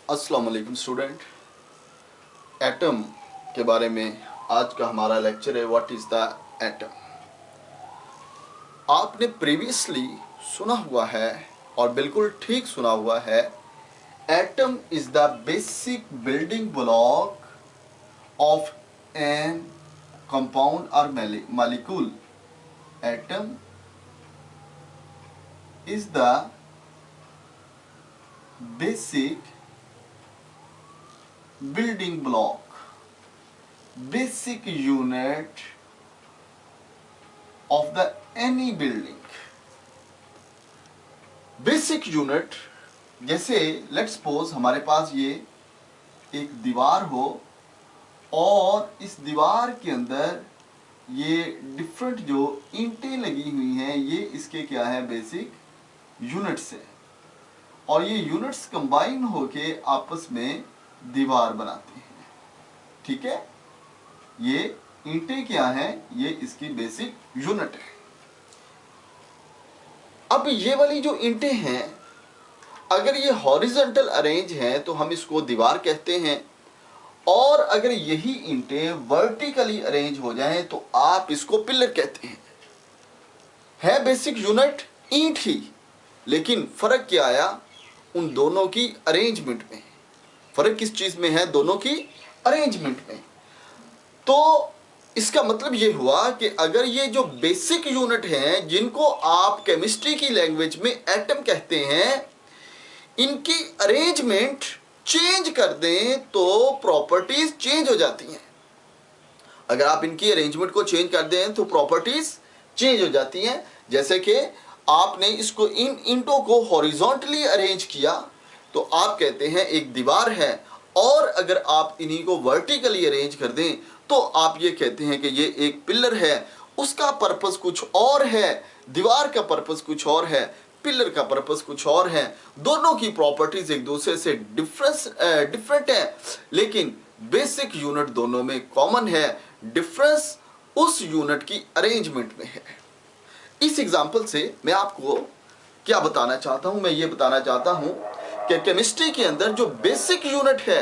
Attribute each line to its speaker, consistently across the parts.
Speaker 1: अस्सलाम वालेकुम student. Atom के बारे में आज का हमारा लेक्चर है, व्हाट इज़ द एटम। आपने प्रीवियसली सुना हुआ है और बिल्कुल ठीक सुना हुआ है, atom is the basic building block of an compound और molecule. Atom is the basic building block, basic unit of the any building. Basic unit जैसे लेट्स सपोज हमारे पास ये एक दीवार हो और इस दीवार के अंदर ये डिफरेंट जो ईंटें लगी हुई हैं, ये इसके क्या है, बेसिक यूनिट्स है। और ये यूनिट्स कंबाइन होके आपस में दीवार बनाती हैं। ठीक है, ये ईंटें क्या हैं, ये इसकी बेसिक यूनिट है। अब ये वाली जो ईंटें हैं, अगर ये हॉरिजॉन्टल अरेंज हैं तो हम इसको दीवार कहते हैं, और अगर यही ईंटें वर्टिकली अरेंज हो जाएं तो आप इसको पिलर कहते हैं। है बेसिक यूनिट ईंट ही, लेकिन फर्क क्या आया उन दोनों की अरेंजमेंट में। फर्क किस चीज में है? दोनों की अरेंजमेंट में। तो इसका मतलब ये हुआ कि अगर ये जो बेसिक यूनिट हैं, जिनको आप केमिस्ट्री की लैंग्वेज में एटम कहते हैं, इनकी अरेंजमेंट चेंज कर दें तो प्रॉपर्टीज चेंज हो जाती हैं। अगर आप इनकी अरेंजमेंट को चेंज कर दें तो प्रॉपर्टीज चेंज हो जाती हैं। जैसे कि आपने इसको इन ईंटों को हॉरिजॉन्टली अरेंज किया तो आप कहते हैं एक दीवार है, और अगर आप इन्हीं को वर्टिकली अरेंज कर दें तो आप ये कहते हैं कि ये एक पिलर है। उसका पर्पस कुछ और है, दीवार का पर्पस कुछ और है, पिलर का पर्पस कुछ और है। दोनों की प्रॉपर्टीज एक दूसरे से डिफरेंट है, लेकिन बेसिक यूनिट दोनों में कॉमन है। डिफरेंस उस यूनिट की अरेंजमेंट में है। इस एग्जाम्पल से मैं आपको क्या बताना चाहता हूं? मैं ये बताना चाहता हूं कि केमिस्ट्री के अंदर जो बेसिक यूनिट है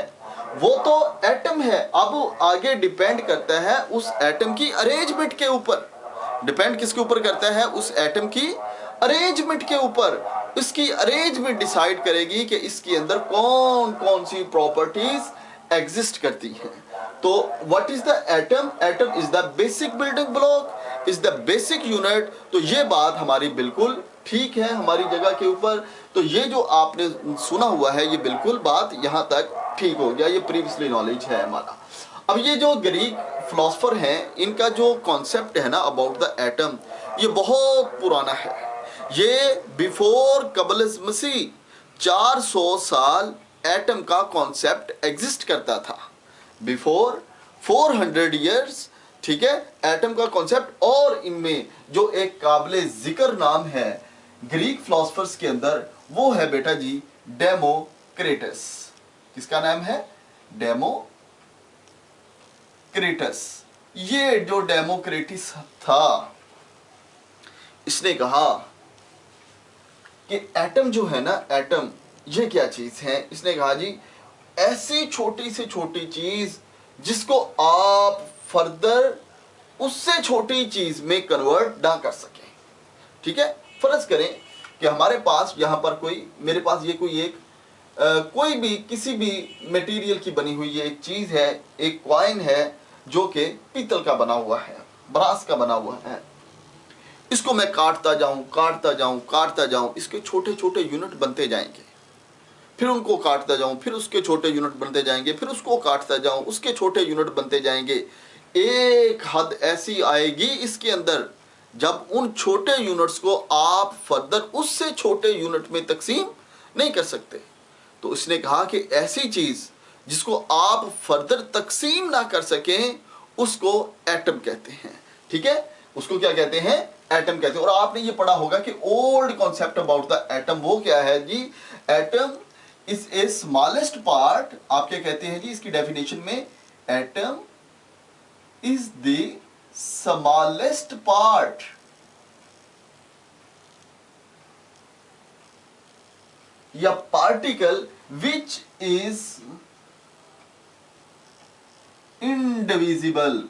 Speaker 1: वो तो एटम है। अब आगे डिपेंड करता है उस एटम की अरेंजमेंट के ऊपर। डिपेंड किसके ऊपर करता है? उस एटम की अरेंजमेंट के ऊपर। इसकी अरेंजमेंट डिसाइड करेगी कि इसके अंदर कौन कौन सी प्रॉपर्टीज एग्जिस्ट करती हैं। तो what is the atom? Atom is the basic building block, is the basic unit. तो ये बात हमारी बिल्कुल ठीक है, हमारी जगह के ऊपर। तो ये जो आपने सुना हुआ है, ये बिल्कुल बात यहां तक ठीक हो गया। ये प्रीवियसली नॉलेज है हमारा। अब ये जो ग्रीक फिलोसफर हैं, इनका जो कॉन्सेप्ट है ना अबाउट द एटम, ये बहुत पुराना है। ये बिफोर कबल मसीह 400 साल एटम का कॉन्सेप्ट एग्जिस्ट करता था। बिफोर 400 ईयर्स, ठीक है, एटम का कॉन्सेप्ट। और इनमें जो एक काबिले जिक्र नाम है ग्रीक फिलोसफर्स के अंदर, वो है बेटा जी डेमोक्रिटस। किसका नाम है? डेमोक्रिटस। ये जो डेमोक्रिटस था, इसने कहा कि एटम जो है ना, एटम ये क्या चीज है? इसने कहा जी, ऐसी छोटी से छोटी चीज जिसको आप फर्दर उससे छोटी चीज में कन्वर्ट ना कर सके। ठीक है, फर्ज करें कि हमारे पास यहां पर कोई, मेरे पास ये कोई एक कोई भी किसी भी मटेरियल की बनी हुई ये एक चीज है, एक कॉइन है जो कि पीतल का बना हुआ है, ब्रास का बना हुआ है। इसको मैं काटता जाऊं काटता जाऊं काटता जाऊं, इसके छोटे छोटे यूनिट बनते जाएंगे। फिर उनको काटता जाऊं, फिर उसके छोटे यूनिट बनते जाएंगे, फिर उसको काटता जाऊं, उसके छोटे यूनिट बनते जाएंगे। एक हद ऐसी आएगी इसके अंदर जब उन छोटे यूनिट्स को आप फर्दर उससे छोटे यूनिट में तकसीम नहीं कर सकते। तो इसने कहा कि ऐसी चीज जिसको आप फर्दर तकसीम ना कर सकें, उसको एटम कहते हैं। ठीक है, उसको क्या कहते हैं? एटम कहते हैं। और आपने ये पढ़ा होगा कि old concept about the atom वो क्या है जी? Atom is a smallest part. आप क्या कहते हैं जी इसकी डेफिनेशन में? Atom is the smallest part. या particle which is indivisible.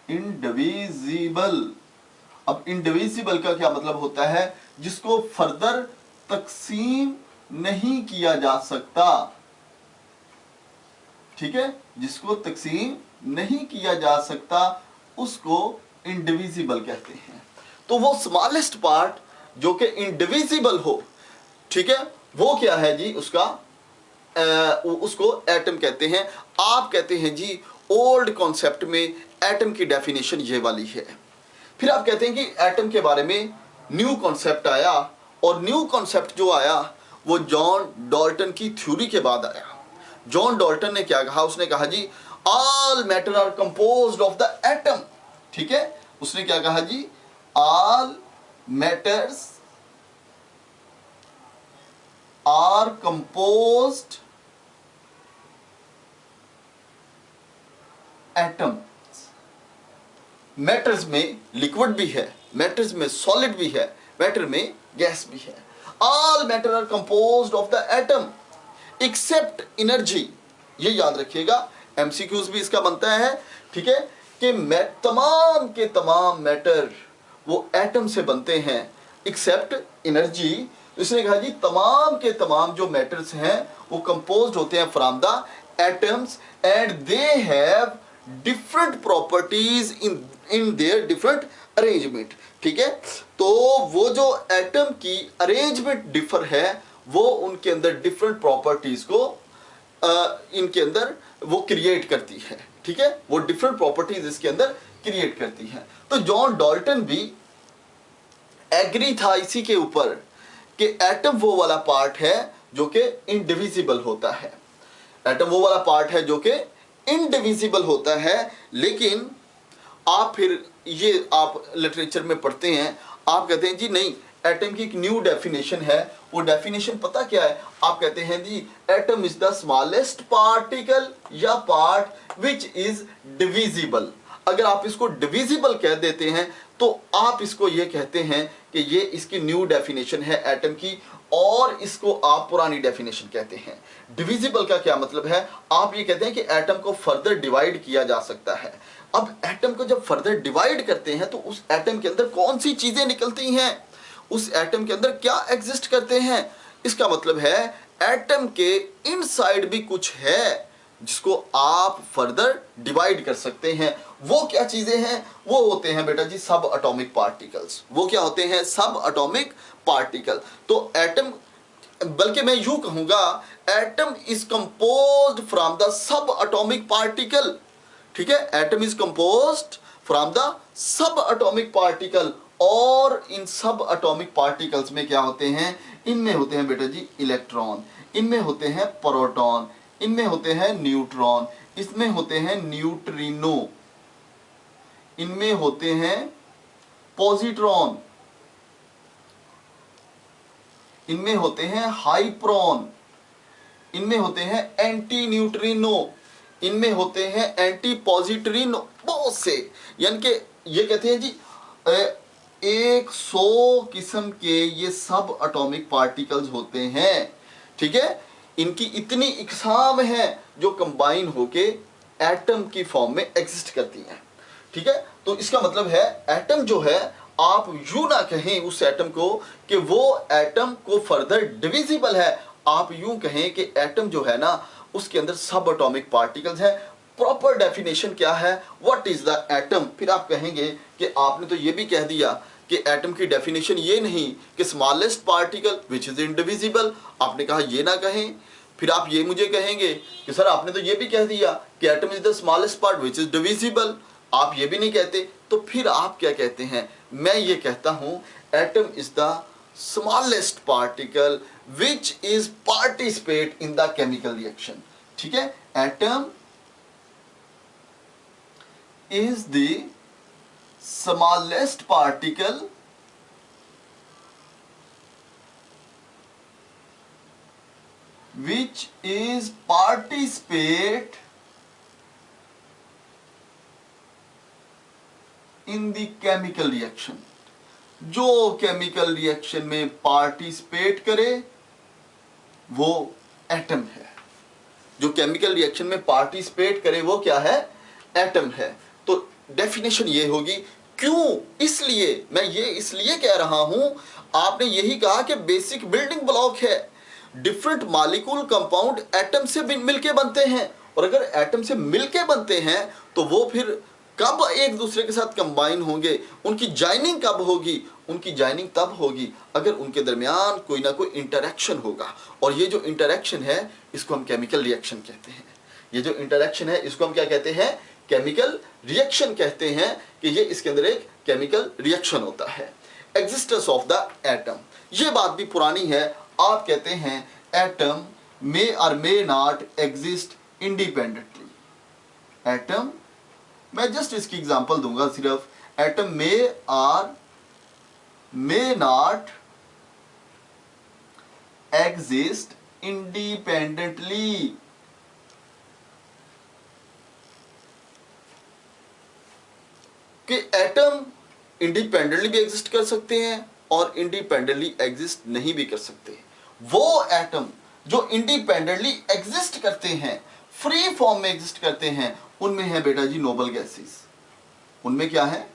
Speaker 1: Indivisible, अब इंडिविजिबल का क्या मतलब होता है? जिसको फर्दर तकसीम नहीं किया जा सकता। ठीक है, जिसको तकसीम नहीं किया जा सकता उसको इंडिविजिबल कहते हैं। तो वो स्मॉलेस्ट पार्ट जो कि इंडिविजिबल हो, ठीक है, वो क्या है जी? उसको एटम कहते हैं। आप कहते हैं जी ओल्ड कॉन्सेप्ट में एटम की डेफिनेशन ये वाली है। फिर आप कहते हैं कि एटम के बारे में न्यू कॉन्सेप्ट आया, और न्यू कॉन्सेप्ट जो आया वो जॉन डाल्टन की थ्योरी के बाद आया। जॉन डाल्टन ने क्या कहा? उसने कहा जी all matter are composed of the atom. ठीक है, उसने क्या कहा जी? All matters are composed atom. Matters में लिक्विड भी है, मैटर्स में सॉलिड भी है, मैटर में गैस भी है। All matter are composed of the atom except energy. ये याद रखिएगा, एमसीक्यूज भी इसका बनता है। ठीक है, कि तमाम के तमाम मैटर वो एटम से बनते हैं एक्सेप्ट एनर्जी। इसने कहा जी तमाम के तमाम जो मैटर्स हैं वो कंपोज्ड होते हैं from the atoms and they have different properties in their different arrangement. ठीक है, तो वो जो एटम की अरेंजमेंट डिफर है वो उनके अंदर डिफरेंट प्रॉपर्टीज को इनके अंदर वो क्रिएट करती है। ठीक है, वो डिफरेंट प्रॉपर्टीज इसके अंदर क्रिएट करती है। तो जॉन डाल्टन भी एग्री था इसी के ऊपर कि एटम वो वाला पार्ट है जो कि इंडिविजिबल होता है। एटम वो वाला पार्ट है जो कि इंडिविजिबल होता है। लेकिन आप फिर ये आप लिटरेचर में पढ़ते हैं, आप कहते हैं जी नहीं, एटम की एक न्यू डेफिनेशन है। वो डेफिनेशन पता क्या है? आप कहते हैं जी atom is the smallest particle या पार्ट विच इज डिविजिबल। अगर आप इसको डिविजिबल कह देते हैं तो आप इसको ये कहते हैं कि ये इसकी न्यू डेफिनेशन है एटम की, और इसको आप पुरानी डेफिनेशन कहते हैं। डिविजिबल का क्या मतलब है? आप ये कहते हैं कि एटम को फर्दर डिवाइड किया जा सकता है। अब एटम को जब फर्दर डिवाइड करते हैं तो उस एटम के अंदर कौन सी चीजें निकलती हैं, उस एटम के अंदर क्या एग्जिस्ट करते हैं? इसका मतलब है एटम के इनसाइड भी कुछ है जिसको आप फर्दर डिवाइड कर सकते हैं। वो क्या चीजें हैं? वो होते हैं बेटा जी सब एटॉमिक पार्टिकल्स। वो क्या होते हैं? सब एटॉमिक पार्टिकल। तो एटम, बल्कि मैं यूं कहूंगा atom is composed from the sub atomic particle. ठीक है, atom is composed from the sub atomic particle. और इन सब एटॉमिक पार्टिकल्स में क्या होते हैं? इनमें होते हैं बेटा जी इलेक्ट्रॉन, इनमें होते हैं प्रोटॉन, इनमें होते हैं न्यूट्रॉन, इसमें होते हैं न्यूट्रिनो, इनमें होते हैं पॉजिट्रॉन, इनमें होते हैं हाइप्रोन, इनमें होते हैं एंटी न्यूट्रिनो, इनमें होते हैं एंटी पॉजिट्रिनो। बहुत से, यानी कि ये कहते हैं जी 100 किस्म के ये सब एटॉमिक पार्टिकल्स होते हैं। ठीक है, इनकी इतनी इकसाम है जो कंबाइन होके एटम की फॉर्म में एग्जिस्ट करती हैं। ठीक है, तो इसका मतलब है एटम जो है, आप यूं ना कहें उस एटम को कि वो एटम को फर्दर डिविजिबल है। आप यूं कहें कि एटम जो है ना उसके अंदर सब एटॉमिक पार्टिकल्स हैं। प्रॉपर डेफिनेशन क्या है? What is the atom? फिर आप कहेंगे कि आपने तो ये भी कह दिया कि एटम की डेफिनेशन ये नहीं कि smallest particle which is indivisible. आपने कहा ये ना कहें। फिर आप ये मुझे कहेंगे कि सर आपने तो ये भी कह दिया कि atom is the smallest part which is divisible. आप ये भी नहीं कहते, तो फिर आप क्या कहते हैं? मैं ये कहता हूं atom is the smallest particle which is participate in the chemical reaction. ठीक है, atom is the smallest particle which is participate in the chemical reaction। जो केमिकल रिएक्शन में पार्टिसिपेट करे वो एटम है। जो केमिकल रिएक्शन में पार्टिसिपेट करे वो क्या है? एटम है। तो डेफिनेशन ये होगी। क्यों? इसलिए मैं ये इसलिए कह रहा हूं, आपने यही कहा कि बेसिक बिल्डिंग ब्लॉक है। डिफरेंट मॉलिक्यूल कंपाउंड एटम से मिलके बनते हैं, और अगर एटम से मिलके बनते हैं तो वो फिर कब एक दूसरे के साथ कंबाइन होंगे, उनकी जॉइनिंग कब होगी? उनकी जॉइनिंग तब होगी अगर उनके दरमियान कोई ना कोई इंटरेक्शन होगा। और ये जो इंटरेक्शन है इसको हम केमिकल रिएक्शन कहते हैं। ये जो इंटरेक्शन है इसको हम क्या कहते हैं? केमिकल रिएक्शन कहते हैं, कि ये इसके अंदर एक केमिकल रिएक्शन होता है। एग्जिस्टेंस ऑफ द एटम, ये बात भी पुरानी है। आप कहते हैं एटम मे और may not exist independently. Atom, मैं जस्ट इसकी एग्जांपल दूंगा सिर्फ, atom may are may not exist independently. कि एटम इंडिपेंडेंटली भी एग्जिस्ट कर सकते हैं और इंडिपेंडेंटली एग्जिस्ट नहीं भी कर सकते। वो एटम जो इंडिपेंडेंटली एग्जिस्ट करते हैं, फ्री फॉर्म में एग्जिस्ट करते हैं, उनमें है बेटा जी नोबल गैसेस। उनमें क्या है?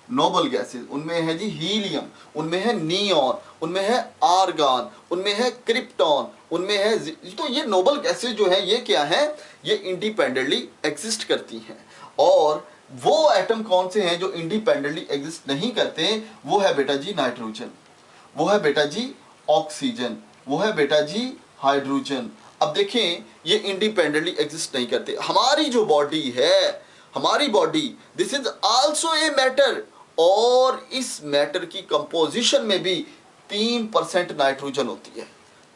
Speaker 1: Noble gases. उनमें है जी हीलियम, उनमें है नियॉन, उनमें है आर्गन, उनमें है क्रिप्टॉन, उनमें है। तो ये नोबल गैसेस जो है ये क्या है? ये इंडिपेंडेंटली एग्जिस्ट करती हैं। और वो एटम कौन से हैं जो इंडिपेंडेंटली एग्जिस्ट नहीं करते? वो है बेटा जी नाइट्रोजन, वो है बेटा जी ऑक्सीजन, वो है बेटा जी हाइड्रोजन। अब देखें ये इंडिपेंडेंटली एग्जिस्ट नहीं करते। हमारी जो बॉडी है, हमारी body, this is also a matter, और इस मैटर की कंपोजिशन में भी 3% नाइट्रोजन होती है,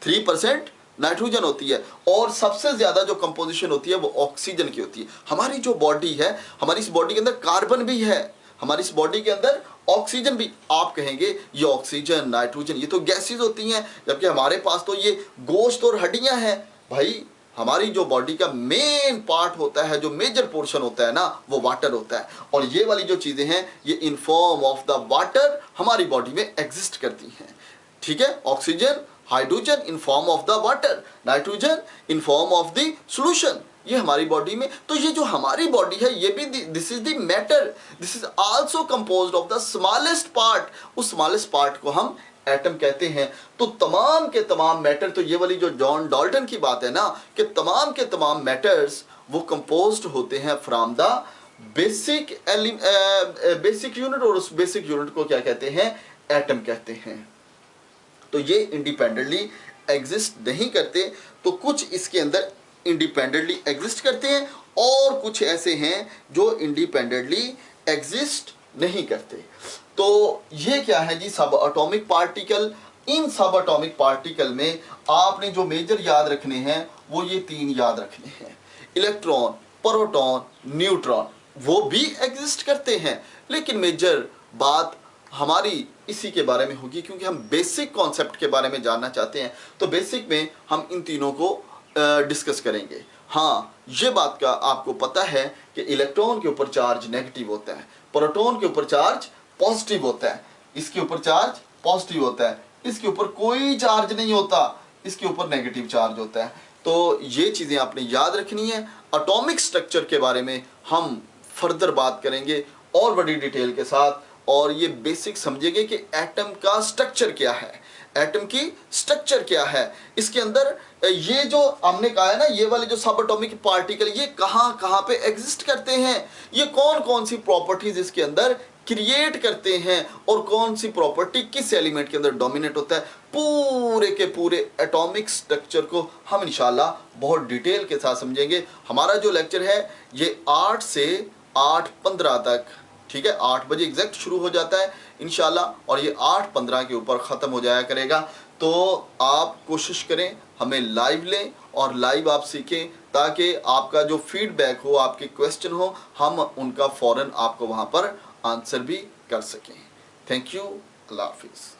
Speaker 1: 3% नाइट्रोजन होती है, और सबसे ज्यादा जो कंपोजिशन होती है वो ऑक्सीजन की होती है। हमारी जो बॉडी है, हमारी इस बॉडी के अंदर कार्बन भी है, हमारी इस बॉडी के अंदर ऑक्सीजन भी। आप कहेंगे ये ऑक्सीजन, नाइट्रोजन, ये तो गैसेस होती हैं, जबकि हमारे पास तो ये गोश्त और हड्डियां हैं। भाई हमारी जो बॉडी का मेन पार्ट होता है, जो मेजर पोर्शन होता है ना, वो वाटर होता है। और ये वाली जो चीजें हैं ये in form of the water हमारी बॉडी में एग्जिस्ट करती हैं। ठीक है? Oxygen, hydrogen in form of the water, nitrogen in form of the solution, ये हमारी बॉडी में। तो ये जो हमारी बॉडी है ये भी this is the matter, this is also composed of the smallest part. उस स्मॉलेस्ट पार्ट को हम एटम कहते हैं। तो तमाम के तमाम मैटर, तो ये वाली जो जॉन डाल्टन की बात है ना, कि तमाम के तमाम मैटर्स वो कंपोज्ड होते हैं फ्रॉम द बेसिक यूनिट, और उस बेसिक यूनिट को क्या कहते हैं? एटम कहते हैं। तो ये इंडिपेंडेंटली एग्जिस्ट नहीं करते। तो कुछ इसके अंदर इंडिपेंडेंटली एग्जिस्ट करते हैं, और कुछ ऐसे हैं जो इंडिपेंडेंटली एग्जिस्ट नहीं करते। तो ये क्या है जी? सब एटॉमिक पार्टिकल। इन सब एटॉमिक पार्टिकल में आपने जो मेजर याद रखने हैं वो ये 3 याद रखने हैं, इलेक्ट्रॉन, प्रोटॉन, न्यूट्रॉन। वो भी एग्जिस्ट करते हैं, लेकिन मेजर बात हमारी इसी के बारे में होगी, क्योंकि हम बेसिक कॉन्सेप्ट के बारे में जानना चाहते हैं। तो बेसिक में हम इन तीनों को डिस्कस करेंगे। हाँ, ये बात का आपको पता है कि इलेक्ट्रॉन के ऊपर चार्ज नेगेटिव होता है, प्रोटॉन के ऊपर चार्ज पॉजिटिव होता है, इसके ऊपर चार्ज पॉजिटिव होता है, इसके ऊपर कोई चार्ज नहीं होता, इसके ऊपर नेगेटिव चार्ज होता है। तो ये चीज़ें आपने याद रखनी है। एटॉमिक स्ट्रक्चर के बारे में हम फर्दर बात करेंगे और बड़ी डिटेल के साथ, और ये बेसिक समझेंगे कि एटम का स्ट्रक्चर क्या है, एटम की स्ट्रक्चर क्या है। इसके अंदर ये जो हमने कहा है ना, ये वाले जो सब एटॉमिक पार्टिकल ये कहाँ कहाँ पे एग्जिस्ट करते हैं, ये कौन कौन सी प्रॉपर्टीज इसके अंदर क्रिएट करते हैं, और कौन सी प्रॉपर्टी किस एलिमेंट के अंदर डोमिनेट होता है, पूरे के पूरे एटॉमिक स्ट्रक्चर को हम इंशाल्लाह बहुत डिटेल के साथ समझेंगे। हमारा जो लेक्चर है ये 8 से 8:15 तक, ठीक है, 8 बजे एग्जैक्ट शुरू हो जाता है इंशाल्लाह, और ये 8:15 के ऊपर ख़त्म हो जाया करेगा। तो आप कोशिश करें हमें लाइव लें और लाइव आप सीखें, ताकि आपका जो फीडबैक हो, आपके क्वेश्चन हो, हम उनका फ़ौरन आपको वहाँ पर आंसर भी कर सकें। थैंक यू, अल्लाह हाफिज़।